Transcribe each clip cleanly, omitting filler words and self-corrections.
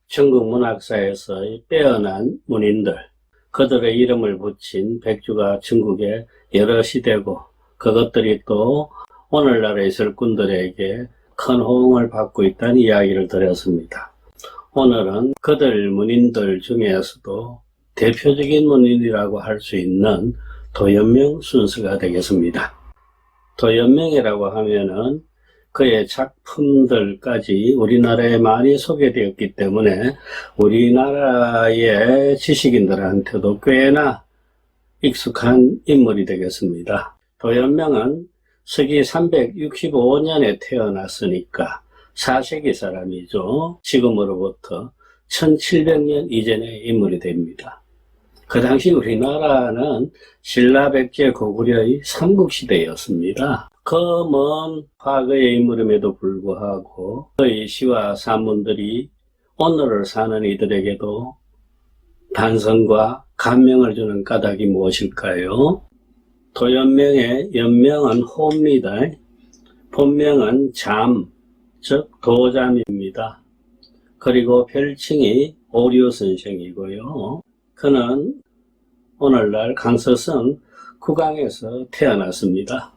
중국 문학사에서의 빼어난 문인들, 그들의 이름을 붙인 백주가 중국의 여러 시대고 그것들이 또 오늘날의 설꾼들에게 큰 호응을 받고 있다는 이야기를 드렸습니다. 오늘은 그들 문인들 중에서도 대표적인 문인이라고 할 수 있는 도연명 순서가 되겠습니다. 도연명이라고 하면은 그의 작품들까지 우리나라에 많이 소개되었기 때문에 우리나라의 지식인들한테도 꽤나 익숙한 인물이 되겠습니다. 도연명은 서기 365년에 태어났으니까 4세기 사람이죠. 지금으로부터 1700년 이전의 인물이 됩니다. 그 당시 우리나라는 신라백제 고구려의 삼국시대였습니다. 그 먼 과거의 인물임에도 불구하고 그의 시와 산문들이 오늘을 사는 이들에게도 반성과 감명을 주는 까닭이 무엇일까요? 도연명의 연명은 호입니다. 본명은 잠, 즉 도잠입니다. 그리고 별칭이 오류선생이고요. 그는 오늘날 강서성 구강에서 태어났습니다.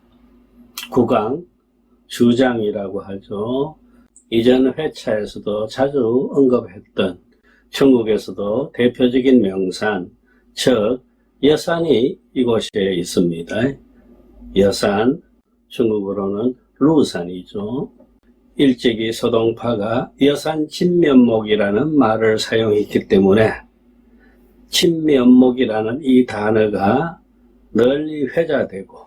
구강, 주장이라고 하죠. 이전 회차에서도 자주 언급했던 중국에서도 대표적인 명산, 즉 여산이 이곳에 있습니다. 여산, 중국어로는 루산이죠. 일찍이 서동파가 여산 진면목이라는 말을 사용했기 때문에 진면목이라는 이 단어가 널리 회자되고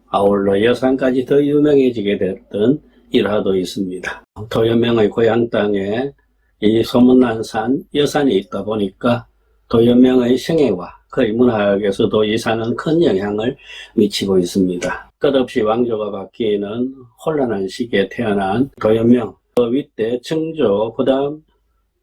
아울러 여산까지 더 유명해지게 됐던 일화도 있습니다. 도연명의 고향 땅에 이 소문난 산 여산이 있다 보니까 도연명의 생애와 그의 문학에서도 이 산은 큰 영향을 미치고 있습니다. 끝없이 왕조가 바뀌는 혼란한 시기에 태어난 도연명, 그 윗대 증조, 그 다음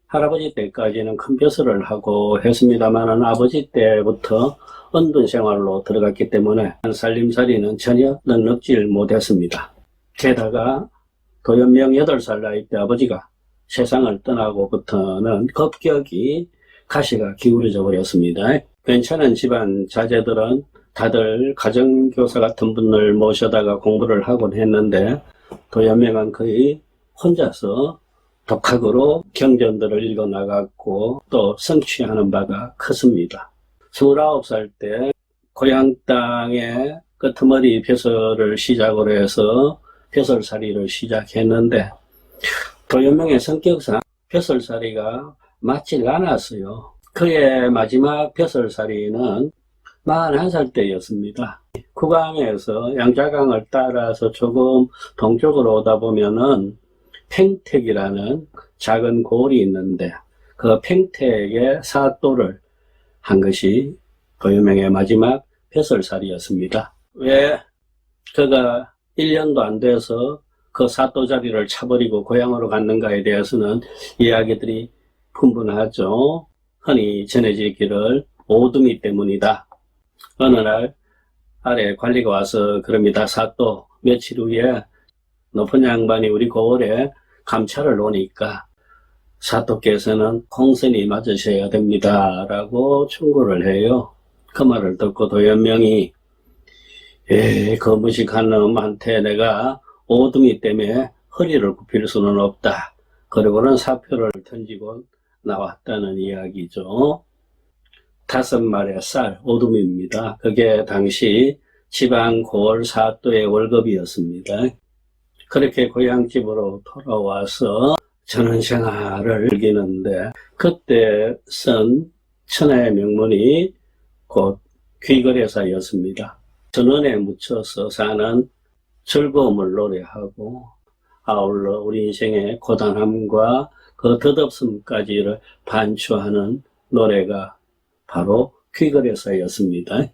할아버지 때까지는 큰 벼슬을 하고 했습니다만 아버지 때부터 은둔 생활로 들어갔기 때문에 살림살이는 전혀 넉넉질 못했습니다. 게다가 도연명 8살 나이 때 아버지가 세상을 떠나고부터는 급격히 가시가 기울어져 버렸습니다. 괜찮은 집안 자제들은 다들 가정교사 같은 분을 모셔다가 공부를 하곤 했는데 도연명은 거의 혼자서 독학으로 경전들을 읽어나갔고 또 성취하는 바가 컸습니다. 29살 때 고향 땅에 끄트머리 벼슬을 시작으로 해서 벼슬살이를 시작했는데 도연명의 성격상 벼슬살이가 맞질 않았어요. 그의 마지막 벼슬살이는 41살 때였습니다. 구강에서 양자강을 따라서 조금 동쪽으로 오다 보면은 팽택이라는 작은 고을이 있는데 그 팽택의 사또를 한 것이 도연명의 마지막 벼슬살이였습니다. 왜 그가 1년도 안 돼서 그 사또 자리를 차버리고 고향으로 갔는가에 대해서는 이야기들이 분분하죠. 흔히 전해지기를 오두미 때문이다. 어느 날 아래 관리가 와서 그럽니다. 사또 며칠 후에 높은 양반이 우리 고을에 감찰을 오니까 사또께서는 공선이 맞으셔야 됩니다 라고 충고를 해요. 그 말을 듣고 도연명이 그 무식한 놈한테 내가 오두미 때문에 허리를 굽힐 수는 없다. 그리고는 사표를 던지고 나왔다는 이야기죠. 5마리의 쌀, 오두미입니다. 그게 당시 지방 고을 사또의 월급이었습니다. 그렇게 고향집으로 돌아와서 전원생활을 즐기는데 그때 쓴 천하의 명문이 곧 귀거래사였습니다. 전원에 묻혀서 사는 즐거움을 노래하고 아울러 우리 인생의 고단함과 그 덧없음까지를 반추하는 노래가 바로 귀거래사였습니다.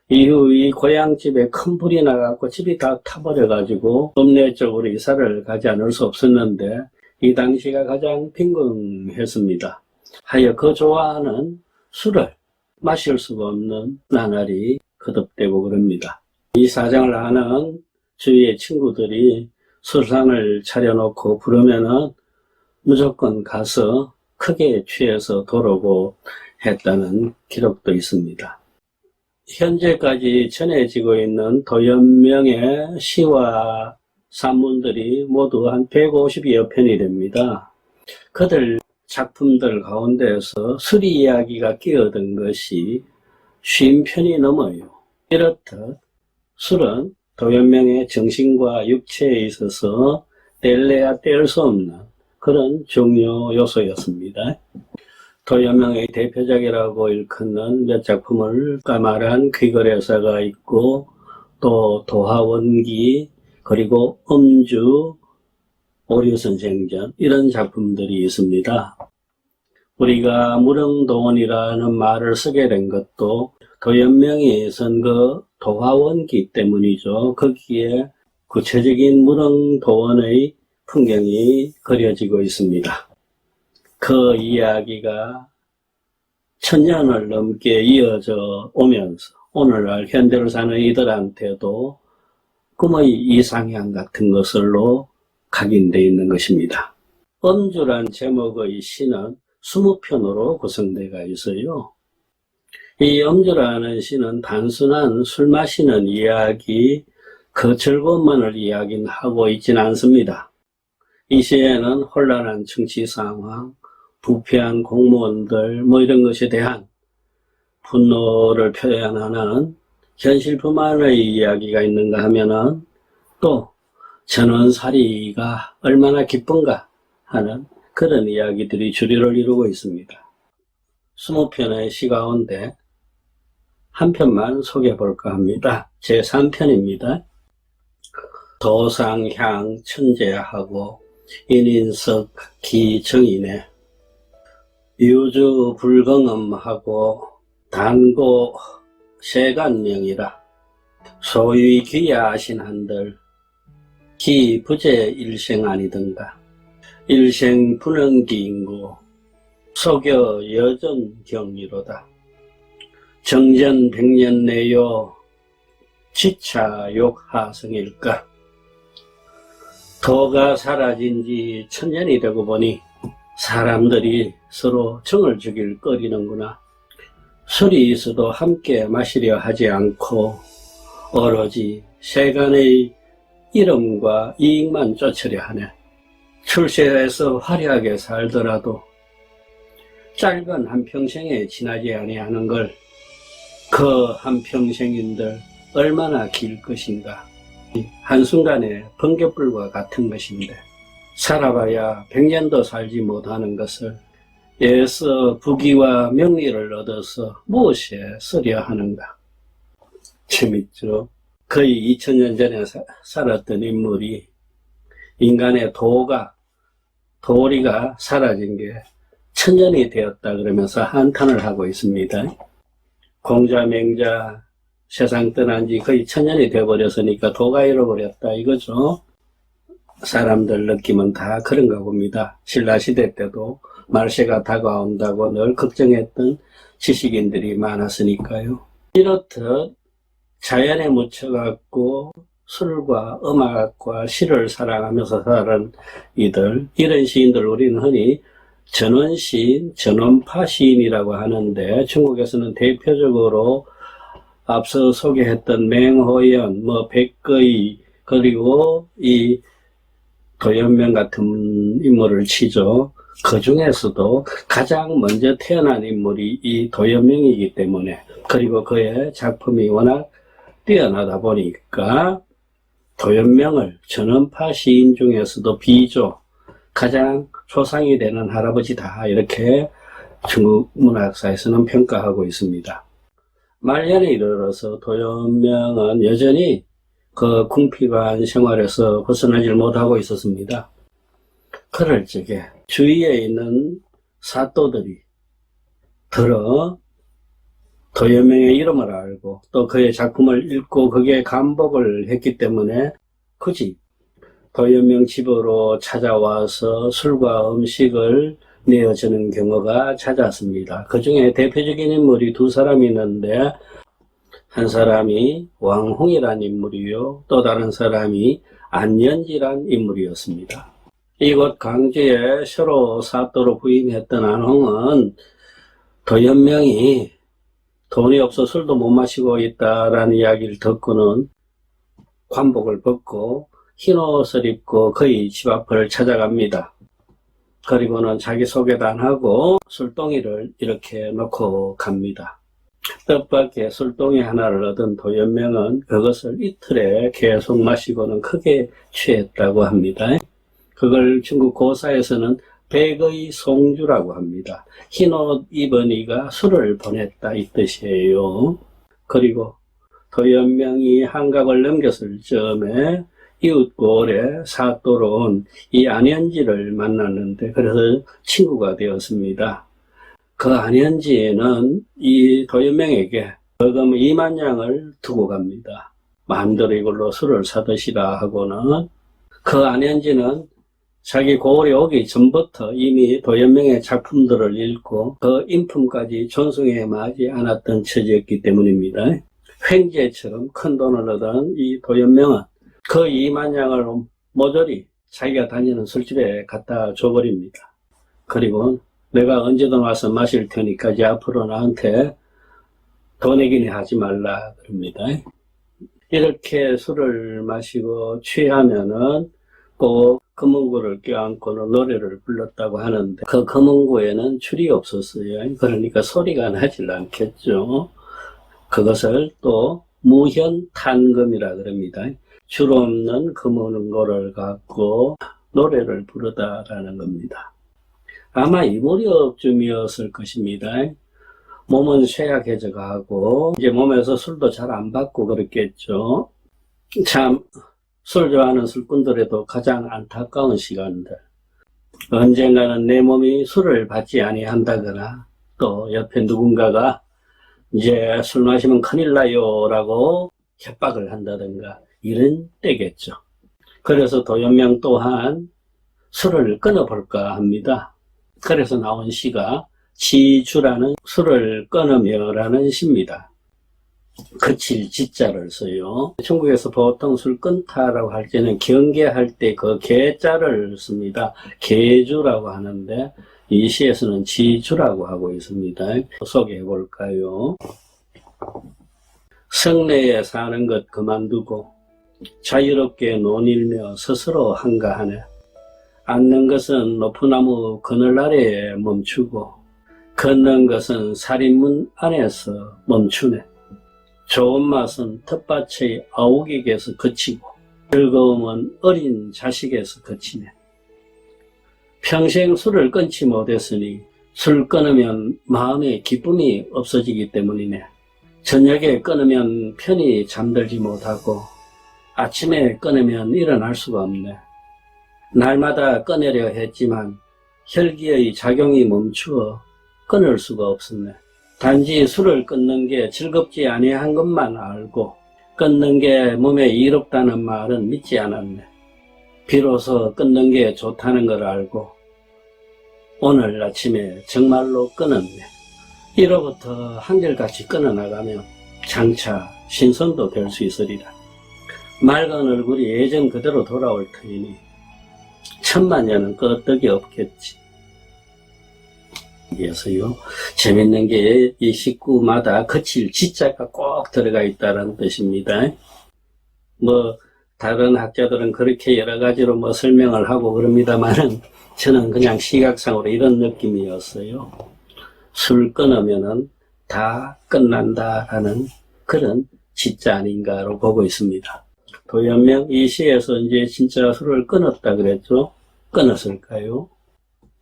이후 이 고향집에 큰 불이 나갖고 집이 다 타버려가지고 읍내 쪽으로 이사를 가지 않을 수 없었는데 이 당시가 가장 빈곤했습니다. 하여 그 좋아하는 술을 마실 수가 없는 나날이 거듭되고 그럽니다. 이 사정을 아는 주위의 친구들이 술상을 차려놓고 부르면은 무조건 가서 크게 취해서 돌아오고 했다는 기록도 있습니다. 현재까지 전해지고 있는 도연명의 시와 산문들이 모두 한 150여 편이 됩니다. 그들 작품들 가운데서 수리 이야기가 끼어든 것이 50편이 넘어요. 이렇듯 술은 도연명의 정신과 육체에 있어서 뗄래야 뗄 수 없는 그런 중요 요소였습니다. 도연명의 대표작이라고 일컫는 몇 작품을 말한 귀거래사가 있고, 또 도하원기, 그리고 음주, 오류선생전, 이런 작품들이 있습니다. 우리가 무릉도원이라는 말을 쓰게 된 것도 도연명이 쓴 그 도하원기 때문이죠. 거기에 구체적인 무릉도원의 풍경이 그려지고 있습니다. 그 이야기가 1000년을 넘게 이어져 오면서 오늘날 현대를 사는 이들한테도 꿈의 이상향 같은 것으로 각인되어 있는 것입니다. 음주란 제목의 시는 20편으로 구성되어 있어요. 이 음주라는 시는 단순한 술 마시는 이야기, 그 즐거움만을 이야기하고 있지는 않습니다. 이 시에는 혼란한 정치 상황, 부패한 공무원들 이런 것에 대한 분노를 표현하는 현실뿐만의 이야기가 있는가 하면은 또 전원살이가 얼마나 기쁜가 하는 그런 이야기들이 주류를 이루고 있습니다. 20편의 시 가운데 한 편만 소개해 볼까 합니다. 제3편입니다. 도상향 천재하고 인인석 기정이네. 유주 불경음하고 단고 세간명이라. 소위 귀야하신 한들 기 부재 일생 아니던가. 일생 분원기인고 소교 여전 경이로다. 정전 100년 내요 지차 욕하성일까. 도가 사라진 지 1000년이 되고 보니 사람들이 서로 정을 죽일 거리는구나. 술이 있어도 함께 마시려 하지 않고 오로지 세간의 이름과 이익만 쫓으려 하네. 출세해서 화려하게 살더라도 짧은 한평생에 지나지 아니하는 걸 그 한평생인들 얼마나 길 것인가. 한순간에 번갯불과 같은 것인데 살아봐야 100년도 살지 못하는 것을 애써 부귀와 명리를 얻어서 무엇에 쓰려 하는가. 재밌죠. 거의 2000년 전에 살았던 인물이 인간의 도리가 사라진 게 1000년이 되었다 그러면서 한탄을 하고 있습니다. 공자 맹자 세상 떠난 지 거의 1000년이 되어버렸으니까 도가 잃어버렸다 이거죠. 사람들 느낌은 다 그런가 봅니다. 신라시대 때도 말세가 다가온다고 늘 걱정했던 지식인들이 많았으니까요. 이렇듯 자연에 묻혀갖고 술과 음악과 시를 사랑하면서 살은 이런 시인들 우리는 흔히 전원시인, 전원파 시인이라고 하는데 중국에서는 대표적으로 앞서 소개했던 맹호연, 백거이, 그리고 이 도연명 같은 인물을 치죠. 그 중에서도 가장 먼저 태어난 인물이 이 도연명이기 때문에, 그리고 그의 작품이 워낙 뛰어나다 보니까 도연명을 전원파 시인 중에서도 비조, 가장 초상이 되는 할아버지다 이렇게 중국 문학사에서는 평가하고 있습니다. 말년에 이르러서 도연명은 여전히 그 궁핍한 생활에서 벗어나질 못하고 있었습니다. 그럴 적에 주위에 있는 사또들이 들어 도연명의 이름을 알고 또 그의 작품을 읽고 거기에 감복을 했기 때문에 굳이 도연명 집으로 찾아와서 술과 음식을 내어주는 경우가 잦았습니다. 그 중에 대표적인 인물이 두 사람이 있는데, 한 사람이 왕홍이란 인물이요, 또 다른 사람이 안연지란 인물이었습니다. 이곳 광주에 새로 사또로 부임했던 안홍은 도연명이 돈이 없어 술도 못 마시고 있다라는 이야기를 듣고는 관복을 벗고 흰 옷을 입고 그의 집 앞을 찾아갑니다. 그리고는 자기소개도 안 하고 술동이를 이렇게 놓고 갑니다. 뜻밖의 술동이 하나를 얻은 도연명은 그것을 이틀에 계속 마시고는 크게 취했다고 합니다. 그걸 중국 고사에서는 백의 송주라고 합니다. 흰옷 입은 이가 술을 보냈다 이 뜻이에요. 그리고 도연명이 한강을 넘겼을 즈음에 이웃고을에 사또로 온 이 안연지를 만났는데 그래서 친구가 되었습니다. 그 안연지는 이 도연명에게 벌금 2만 양을 두고 갑니다. 마음대로 이걸로 술을 사드시라 하고는 그 안연지는 자기 고을에 오기 전부터 이미 도연명의 작품들을 읽고 그 인품까지 존중해 마지 않았던 처지였기 때문입니다. 횡재처럼 큰 돈을 얻은 이 도연명은 그 2만 양을 모조리 자기가 다니는 술집에 갖다 줘버립니다. 그리고 내가 언제든 와서 마실 테니까 이제 앞으로 나한테 돈 얘기는 하지 말라 그럽니다. 이렇게 술을 마시고 취하면은 꼭 금은구를 껴안고는 노래를 불렀다고 하는데 그 금은구에는 줄이 없었어요. 그러니까 소리가 나질 않겠죠. 그것을 또 무현탄금이라 그럽니다. 줄 없는 금은고를 갖고 노래를 부르다라는 겁니다. 아마 이 무렵쯤이었을 것입니다. 몸은 쇠약해져 가고 이제 몸에서 술도 잘 안 받고 그랬겠죠. 참 술 좋아하는 술꾼들에도 가장 안타까운 시간들. 언젠가는 내 몸이 술을 받지 아니한다거나 또 옆에 누군가가 이제 술 마시면 큰일 나요 라고 협박을 한다든가 이런 때겠죠. 그래서 도연명 또한 술을 끊어볼까 합니다. 그래서 나온 시가 지주라는 술을 끊으며 라는 시입니다. 그칠 지자를 써요. 중국에서 보통 술 끊다라고 할 때는 경계할 때 그 계자를 씁니다. 계주라고 하는데 이 시에서는 지주라고 하고 있습니다. 소개해 볼까요? 성내에 사는 것 그만두고 자유롭게 논일며 스스로 한가하네. 앉는 것은 높은 나무 그늘 아래에 멈추고 걷는 것은 살인문 안에서 멈추네. 좋은 맛은 텃밭의 아우객에서 그치고 즐거움은 어린 자식에서 그치네. 평생 술을 끊지 못했으니 술 끊으면 마음의 기쁨이 없어지기 때문이네. 저녁에 끊으면 편히 잠들지 못하고 아침에 끊으면 일어날 수가 없네. 날마다 끊으려 했지만 혈기의 작용이 멈추어 끊을 수가 없었네. 단지 술을 끊는 게 즐겁지 아니한 것만 알고 끊는 게 몸에 이롭다는 말은 믿지 않았네. 비로소 끊는 게 좋다는 걸 알고 오늘 아침에 정말로 끊었네. 이로부터 한결같이 끊어나가면 장차 신선도 될 수 있으리라. 맑은 얼굴이 예전 그대로 돌아올 터이니 천만년은 끄떡이 없겠지. 그래서요, 재밌는 게 이 식구마다 그칠 지자가 꼭 들어가 있다는 뜻입니다. 다른 학자들은 그렇게 여러 가지로 설명을 하고 그럽니다만은 저는 그냥 시각상으로 이런 느낌이었어요. 술 끊으면은 다 끝난다라는 그런 지자 아닌가로 보고 있습니다. 도연명 이 시에서 이제 진짜 술을 끊었다 그랬죠? 끊었을까요?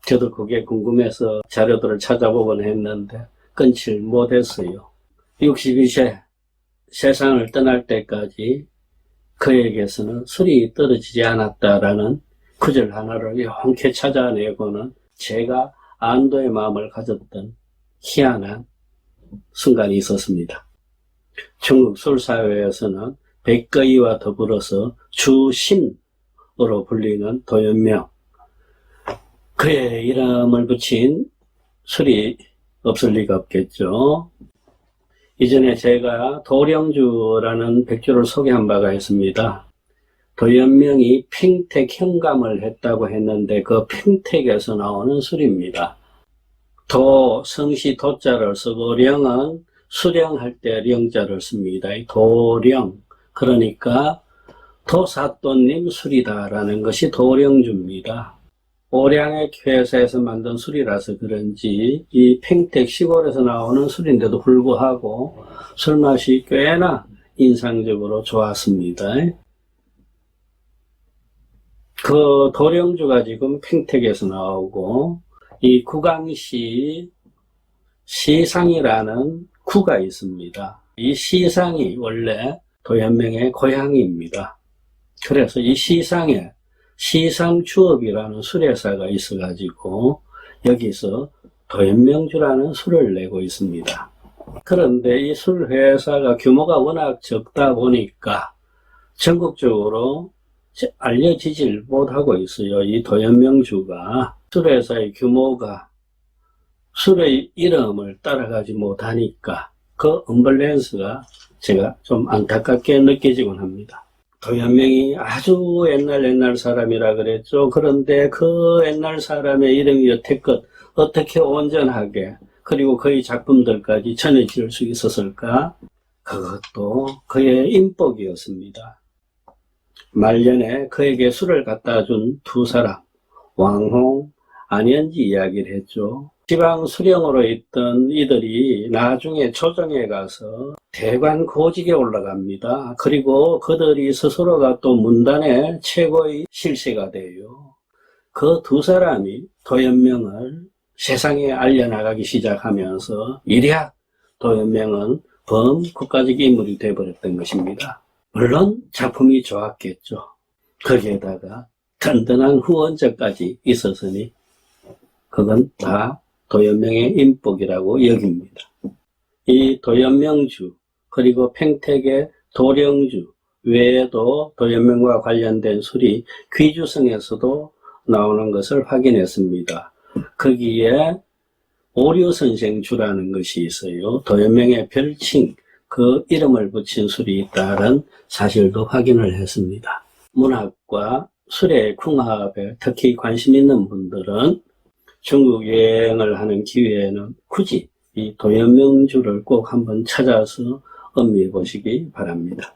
저도 그게 궁금해서 자료들을 찾아보곤 했는데 끊질 못했어요. 62세 세상을 떠날 때까지 그에게서는 술이 떨어지지 않았다라는 구절 하나를 용케 찾아내고는 제가 안도의 마음을 가졌던 희한한 순간이 있었습니다. 중국 술사회에서는 백거이와 더불어서 주신으로 불리는 도연명, 그의 이름을 붙인 술이 없을 리가 없겠죠. 이전에 제가 도령주라는 백주를 소개한 바가 있습니다. 도연명이 팽택 현감을 했다고 했는데 그 팽택에서 나오는 술입니다. 도, 성시 도자를 쓰고 령은 수령할 때 령자를 씁니다. 도령, 그러니까 도사또님 술이다라는 것이 도령주입니다. 오량액 회사에서 만든 술이라서 그런지 이 팽택 시골에서 나오는 술인데도 불구하고 술맛이 꽤나 인상적으로 좋았습니다. 그 도령주가 지금 팽택에서 나오고 이 구강시 시상이라는 구가 있습니다. 이 시상이 원래 도연명의 고향입니다. 그래서 이 시상에 시상주업이라는 술회사가 있어가지고 여기서 도연명주라는 술을 내고 있습니다. 그런데 이 술회사가 규모가 워낙 적다 보니까 전국적으로 알려지질 못하고 있어요. 이 도연명주가 술회사의 규모가 술의 이름을 따라가지 못하니까 그 언밸런스가 제가 좀 안타깝게 느껴지곤 합니다. 도연명이 아주 옛날 사람이라 그랬죠. 그런데 그 옛날 사람의 이름이 여태껏 어떻게 온전하게 그리고 그의 작품들까지 전해질 수 있었을까? 그것도 그의 인복이었습니다. 말년에 그에게 술을 갖다 준 두 사람, 왕홍, 안현지 이야기를 했죠. 지방 수령으로 있던 이들이 나중에 조정에 가서 대관 고직에 올라갑니다. 그리고 그들이 스스로가 또 문단의 최고의 실세가 돼요. 그 두 사람이 도연명을 세상에 알려나가기 시작하면서 이랴 도연명은 범국가적 인물이 되어버렸던 것입니다. 물론 작품이 좋았겠죠. 거기에다가 든든한 후원자까지 있었으니 그건 다 도연명의 인복이라고 여깁니다. 이 도연명주 그리고 팽택의 도령주 외에도 도연명과 관련된 술이 귀주성에서도 나오는 것을 확인했습니다. 거기에 오류선생주라는 것이 있어요. 도연명의 별칭 그 이름을 붙인 술이 있다는 사실도 확인을 했습니다. 문학과 술의 궁합에 특히 관심 있는 분들은 중국 여행을 하는 기회에는 굳이 이 도연명주를 꼭 한번 찾아서 음미해 보시기 바랍니다.